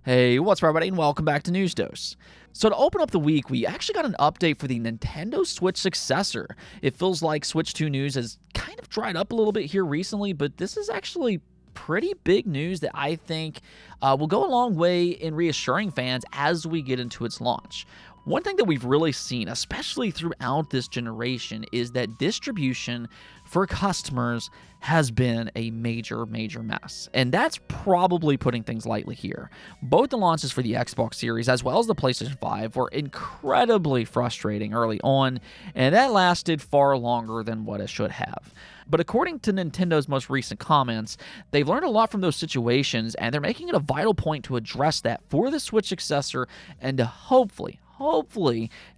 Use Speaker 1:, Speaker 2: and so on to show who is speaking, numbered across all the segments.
Speaker 1: Hey, what's up, everybody, and welcome back to News Dose. So to open up the week, we actually got an update for the Nintendo Switch successor. It feels like Switch 2 news has kind of dried up a little bit here recently, but this is actually pretty big news that I think will go a long way in reassuring fans as we get into its launch. One thing that we've really seen, especially throughout this generation, is that distribution for customers has been a major mess. And that's probably putting things lightly here. Both the launches for the Xbox Series as well as the PlayStation 5 were incredibly frustrating early on, and that lasted far longer than what it should have. But according to Nintendo's most recent comments, they've learned a lot from those situations, and they're making it a vital point to address that for the Switch successor and to hopefully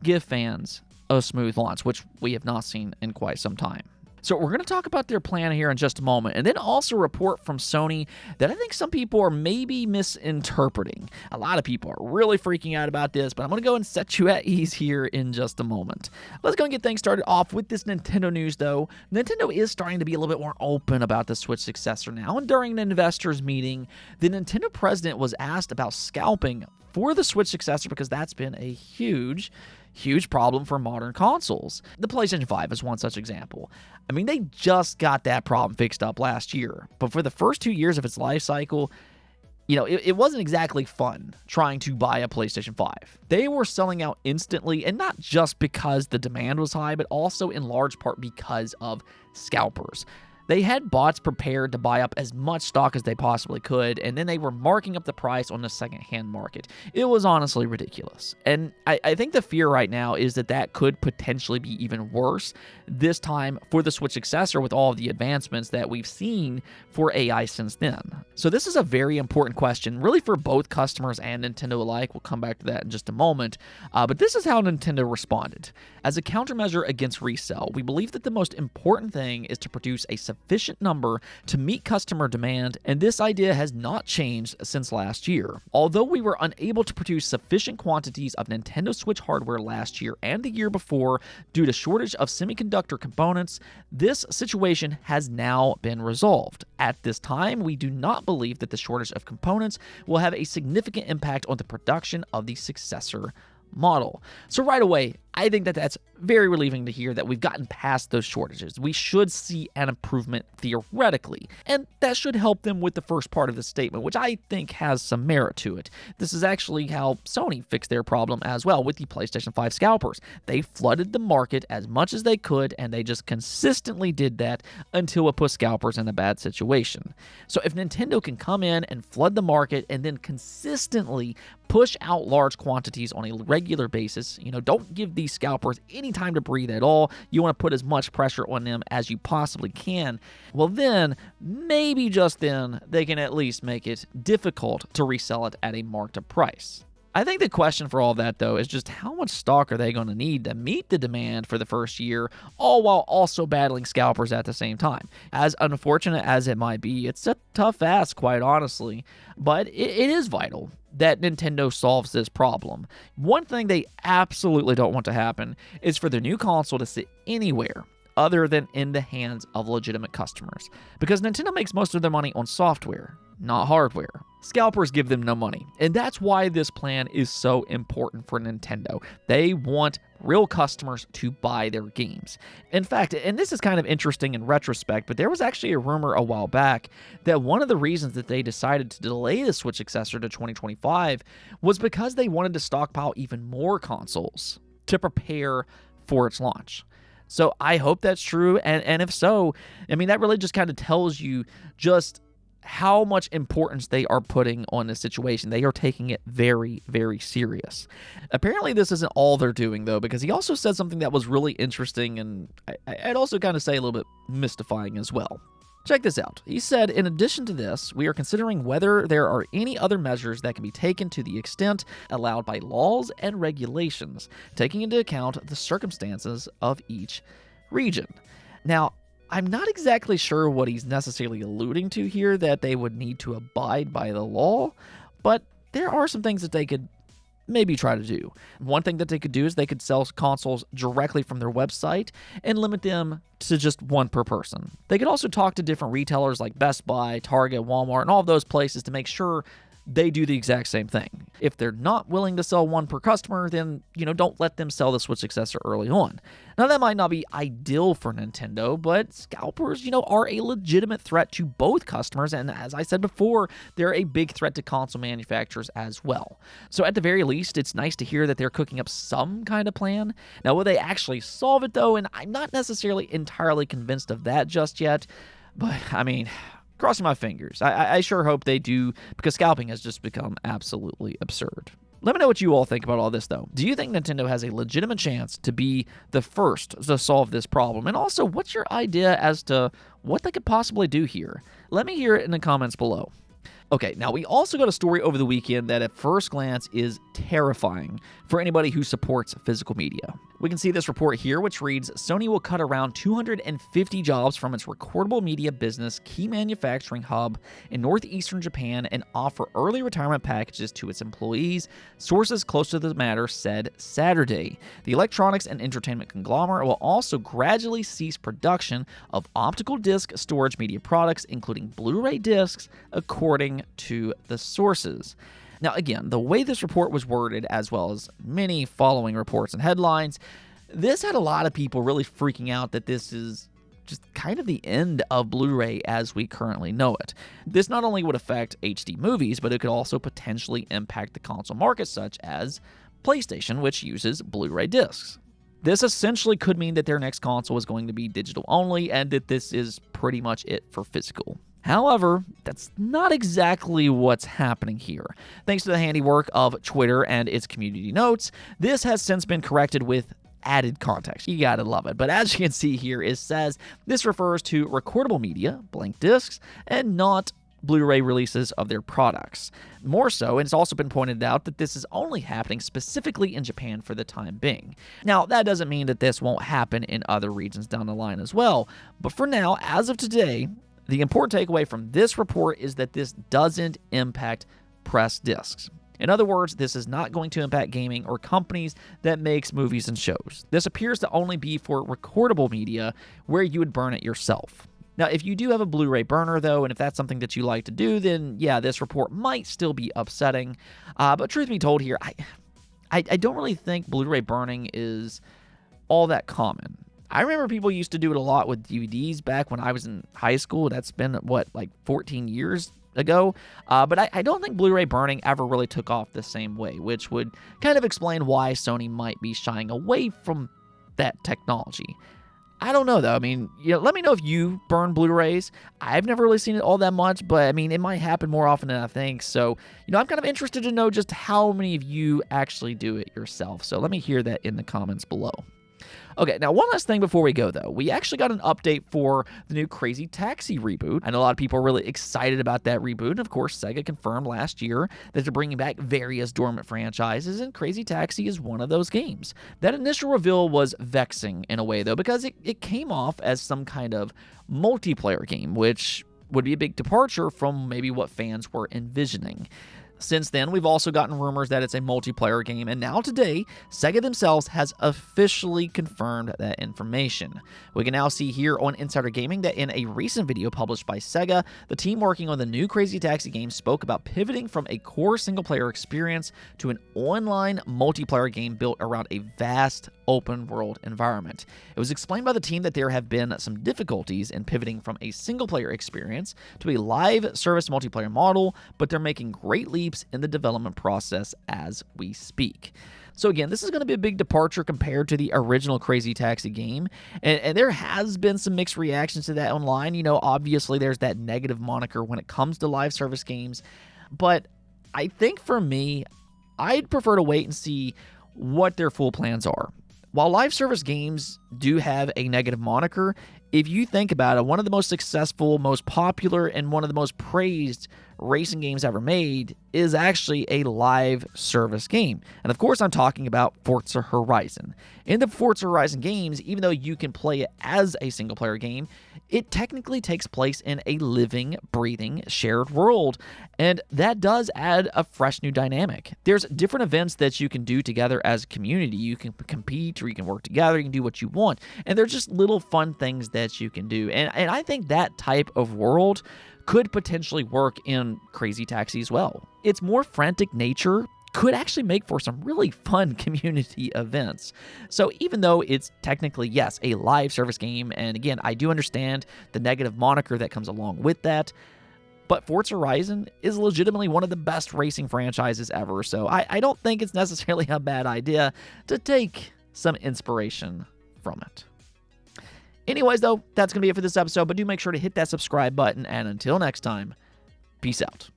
Speaker 1: give fans a smooth launch, which we have not seen in quite some time. So we're going to talk about their plan here in just a moment, and then also a report from Sony that I think some people are maybe misinterpreting. A lot of people are really freaking out about this, but I'm going to go and set you at ease here in just a moment. Let's go and get things started off with this Nintendo news, though. Nintendo is starting to be a little bit more open about the Switch successor now, and during an investors meeting, the Nintendo president was asked about scalping for the Switch successor because that's been a huge problem for modern consoles. The PlayStation 5 is one such example. I mean, they just got that problem fixed up last year, but for the first 2 years of its life cycle, it wasn't exactly fun trying to buy a PlayStation 5. They were selling out instantly, and not just because the demand was high, but also in large part because of scalpers. They had bots prepared to buy up as much stock as they possibly could, and then they were marking up the price on the secondhand market. It was honestly ridiculous. And I think the fear right now is that could potentially be even worse this time for the Switch successor with all of the advancements that we've seen for AI since then. So this is a very important question, really for both customers and Nintendo alike. We'll come back to that in just a moment. But this is how Nintendo responded. As a countermeasure against resale, we believe that the most important thing is to produce a sufficient number to meet customer demand, and this idea has not changed since last year. Although we were unable to produce sufficient quantities of Nintendo Switch hardware last year and the year before due to shortage of semiconductor components, this situation has now been resolved. At this time, we do not believe that the shortage of components will have a significant impact on the production of the successor model. So right away, I think that's very relieving to hear that we've gotten past those shortages. We should see an improvement theoretically, and that should help them with the first part of the statement, which I think has some merit to it. This is actually how Sony fixed their problem as well with the PlayStation 5 scalpers. They flooded the market as much as they could, and they just consistently did that until it put scalpers in a bad situation. So if Nintendo can come in and flood the market and then consistently push out large quantities on a regular basis, don't give these scalpers any time to breathe at all. You want to put as much pressure on them as you possibly can. Well, then, maybe just then, they can at least make it difficult to resell it at a marked up price. I think the question for all that, though, is just how much stock are they going to need to meet the demand for the first year, all while also battling scalpers at the same time? As unfortunate as it might be, it's a tough ask, quite honestly, but it is vital that Nintendo solves this problem. One thing they absolutely don't want to happen is for the new console to sit anywhere other than in the hands of legitimate customers, because Nintendo makes most of their money on software, not hardware. Scalpers give them no money, and that's why this plan is so important for Nintendo. They want real customers to buy their games. In fact, and this is kind of interesting in retrospect, but there was actually a rumor a while back that one of the reasons that they decided to delay the Switch successor to 2025 was because they wanted to stockpile even more consoles to prepare for its launch. So I hope that's true, and if so, I mean, that really just kind of tells you just how much importance they are putting on this situation. They are taking it very serious. Apparently, this isn't all they're doing, though, because he also said something that was really interesting, and I'd also kind of say a little bit mystifying as well. Check this out. He said, in addition to this, we are considering whether there are any other measures that can be taken to the extent allowed by laws and regulations, taking into account the circumstances of each region. Now, I'm not exactly sure what he's necessarily alluding to here, that they would need to abide by the law, but there are some things that they could maybe try to do. One thing that they could do is they could sell consoles directly from their website and limit them to just one per person. They could also talk to different retailers like Best Buy, Target, Walmart, and all of those places to make sure they do the exact same thing. If they're not willing to sell one per customer, then, don't let them sell the Switch successor early on. Now, that might not be ideal for Nintendo, but scalpers, are a legitimate threat to both customers, and as I said before, they're a big threat to console manufacturers as well. So at the very least, it's nice to hear that they're cooking up some kind of plan. Now, will they actually solve it, though? And I'm not necessarily entirely convinced of that just yet, but, crossing my fingers. I sure hope they do, because scalping has just become absolutely absurd. Let me know what you all think about all this, though. Do you think Nintendo has a legitimate chance to be the first to solve this problem? And also, what's your idea as to what they could possibly do here? Let me hear it in the comments below. Okay, now we also got a story over the weekend that at first glance is terrifying for anybody who supports physical media. We can see this report here, which reads, Sony will cut around 250 jobs from its recordable media business key manufacturing hub in northeastern Japan and offer early retirement packages to its employees, sources close to the matter said Saturday. The electronics and entertainment conglomerate will also gradually cease production of optical disc storage media products, including Blu ray discs, according to the sources. Now, again, the way this report was worded, as well as many following reports and headlines, this had a lot of people really freaking out that this is just kind of the end of Blu-ray as we currently know it. This not only would affect HD movies, but it could also potentially impact the console market, such as PlayStation, which uses Blu-ray discs. This essentially could mean that their next console is going to be digital only, and that this is pretty much it for physical. However, that's not exactly what's happening here. Thanks to the handiwork of Twitter and its community notes, this has since been corrected with added context. You gotta love it. But as you can see here, it says this refers to recordable media, blank discs, and not Blu-ray releases of their products. More so, and it's also been pointed out that this is only happening specifically in Japan for the time being. Now, that doesn't mean that this won't happen in other regions down the line as well, but for now, as of today, the important takeaway from this report is that this doesn't impact press discs. In other words, this is not going to impact gaming or companies that makes movies and shows. This appears to only be for recordable media where you would burn it yourself. Now, if you do have a Blu-ray burner, though, and if that's something that you like to do, then yeah, this report might still be upsetting. But truth be told here, I don't really think Blu-ray burning is all that common. I remember people used to do it a lot with DVDs back when I was in high school. That's been, 14 years ago? But I don't think Blu-ray burning ever really took off the same way, which would kind of explain why Sony might be shying away from that technology. I don't know, though. Let me know if you burn Blu-rays. I've never really seen it all that much, but, it might happen more often than I think. So, I'm kind of interested to know just how many of you actually do it yourself. So let me hear that in the comments below. Okay, now one last thing before we go, though. We actually got an update for the new Crazy Taxi reboot. I know a lot of people are really excited about that reboot. And of course, Sega confirmed last year that they're bringing back various dormant franchises, and Crazy Taxi is one of those games. That initial reveal was vexing in a way, though, because it came off as some kind of multiplayer game, which would be a big departure from maybe what fans were envisioning. Since then, we've also gotten rumors that it's a multiplayer game, and now today, Sega themselves has officially confirmed that information. We can now see here on Insider Gaming that in a recent video published by Sega, the team working on the new Crazy Taxi game spoke about pivoting from a core single-player experience to an online multiplayer game built around a vast open-world environment. It was explained by the team that there have been some difficulties in pivoting from a single-player experience to a live service multiplayer model, but they're making great leaps in the development process as we speak. So again, this is going to be a big departure compared to the original Crazy Taxi game, and there has been some mixed reactions to that online. Obviously there's that negative moniker when it comes to live service games, but I think for me, I'd prefer to wait and see what their full plans are. While live service games do have a negative moniker, if you think about it, one of the most successful, most popular, and one of the most praised racing games ever made is actually a live service game. And of course, I'm talking about Forza Horizon. In the Forza Horizon games, even though you can play it as a single-player game, it technically takes place in a living, breathing, shared world, and that does add a fresh new dynamic. There's different events that you can do together as a community. You can compete, or you can work together, you can do what you want, and they're just little fun things that you can do. And I think that type of world could potentially work in Crazy Taxi as well. its more frantic nature could actually make for some really fun community events. So even though it's technically, yes, a live service game, and again, I do understand the negative moniker that comes along with that, but Forza Horizon is legitimately one of the best racing franchises ever, so I don't think it's necessarily a bad idea to take some inspiration from it. Anyways, though, that's going to be it for this episode, but do make sure to hit that subscribe button, and until next time, peace out.